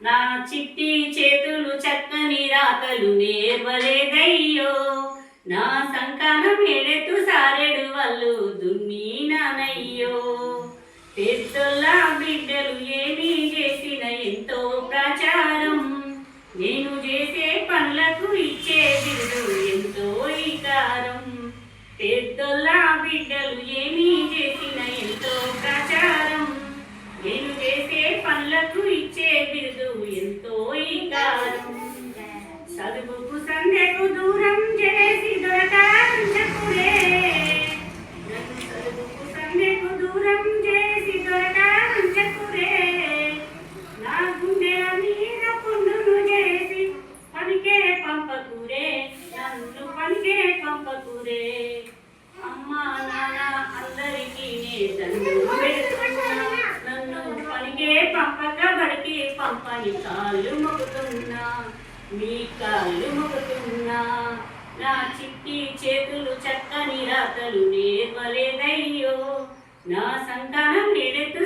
నా చిట్టి చేతులు చక్కని రాతలు నేర్వలేదయ్యో, నా సంకాన మేడెత్తు సారెడు వల్లు దున్నీనయ్యో. పెద్దొల్ల బిడ్డలు ఏమీ చేసిన ఎంతో ప్రచారం, నేను చేసే పనులకు ఇచ్చే బిడ్డు ఎంతో ఈకారం. పెద్దొల్ల బిడ్డలు ఏమీ చేసిన ఎంతో ప్రచారం, నేను చేసే పనులకు ఇచ్చే బిరుదు ఎంతో ఈకారం. చదువుకు సంధ్యకు దూరం చేసి దొరకాలంచకురే, నన్ను చదువుకు సంధ్యకు దూరం చేసి దొరకాలంచకురే. నా గుండెల మీద పుండును చేసి పనికే పంపకురే, నన్ను పనికే పంపకురే. అమ్మా నాన్న అందరికీ నే దండం పెడుతున్నా, నన్ను పనికే పంపక బడికి పంపని కాళ్ళు మొక్కుతున్నా, మీ కాళ్ళు మొక్కుతున్నా. నా చిట్టి చేతులు చక్కని రాతలు నేర్వలేదయ్యో, నా సంతానం నేడెత్తు